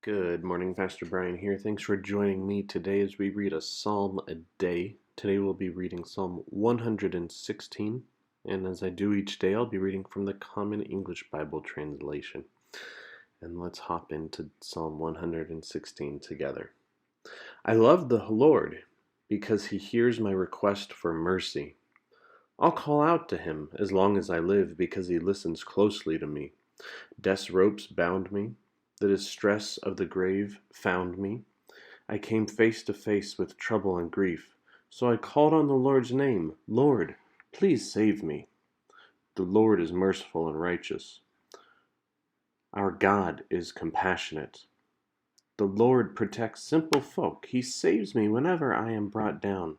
Good morning, Pastor Brian here. Thanks for joining me today as we read a psalm a day. Today we'll be reading Psalm 116, and as I do each day, I'll be reading from the Common English Bible translation. And let's hop into Psalm 116 together. I love the Lord because he hears my request for mercy. I'll call out to him as long as I live because he listens closely to me. Death's ropes bound me. The distress of the grave found me. I came face to face with trouble and grief. So I called on the Lord's name. Lord, please save me. The Lord is merciful and righteous. Our God is compassionate. The Lord protects simple folk. He saves me whenever I am brought down.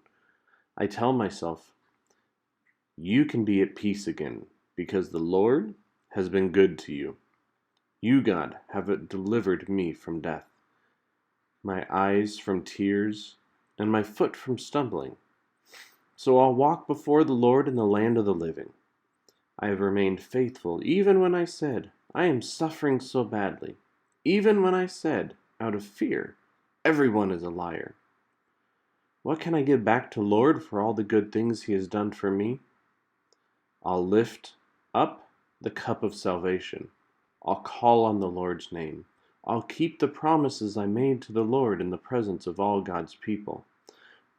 I tell myself, you can be at peace again because the Lord has been good to you. You, God, have delivered me from death, my eyes from tears, and my foot from stumbling. So I'll walk before the Lord in the land of the living. I have remained faithful, even when I said, I am suffering so badly. Even when I said, out of fear, everyone is a liar. What can I give back to Lord for all the good things he has done for me? I'll lift up the cup of salvation. I'll call on the Lord's name. I'll keep the promises I made to the Lord in the presence of all God's people.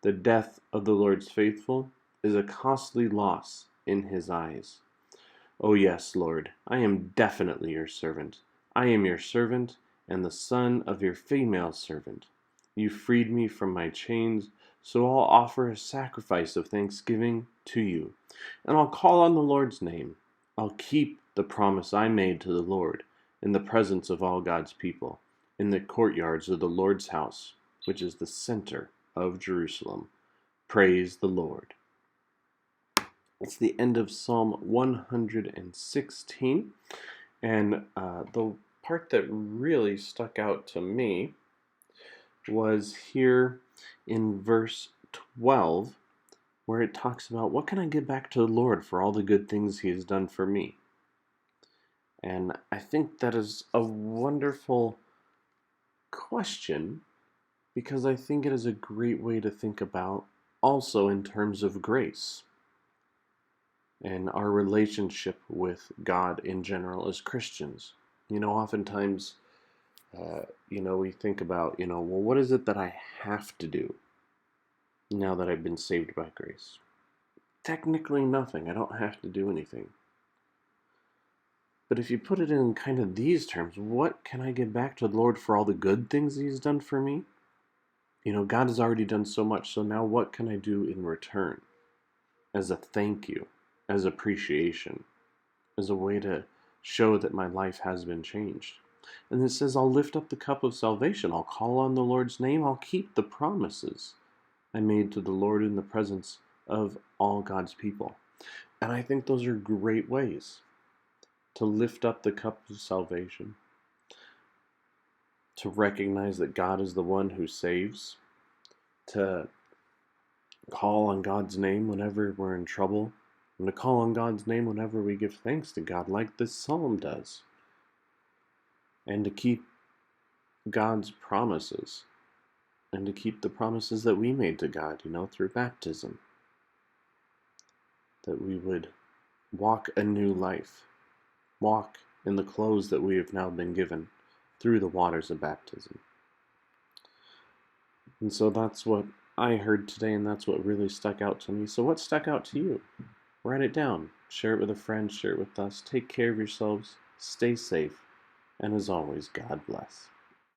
The death of the Lord's faithful is a costly loss in his eyes. Oh yes, Lord, I am definitely your servant. I am your servant and the son of your female servant. You freed me from my chains, so I'll offer a sacrifice of thanksgiving to you, and I'll call on the Lord's name. I'll keep the promise I made to the Lord in the presence of all God's people, in the courtyards of the Lord's house, which is the center of Jerusalem. Praise the Lord. It's the end of Psalm 116, and the part that really stuck out to me was here in verse 12, where it talks about, what can I give back to the Lord for all the good things he has done for me? And I think that is a wonderful question, because I think it is a great way to think about also in terms of grace and our relationship with God in general as Christians. Oftentimes, we think about, well, what is it that I have to do now that I've been saved by grace? Technically nothing. I don't have to do anything. But if you put it in kind of these terms, what can I give back to the Lord for all the good things he's done for me? God has already done so much, so now what can I do in return? As a thank you, as appreciation, as a way to show that my life has been changed. And it says, I'll lift up the cup of salvation. I'll call on the Lord's name. I'll keep the promises I made to the Lord in the presence of all God's people. And I think those are great ways to lift up the cup of salvation, to recognize that God is the one who saves, to call on God's name whenever we're in trouble, and to call on God's name whenever we give thanks to God, like this psalm does, and to keep God's promises, and to keep the promises that we made to God, through baptism, that we would walk a new life, walk in the clothes that we have now been given through the waters of baptism. And so that's what I heard today, and that's what really stuck out to me. So what stuck out to you? Write it down. Share it with a friend. Share it with us. Take care of yourselves. Stay safe. And as always, God bless.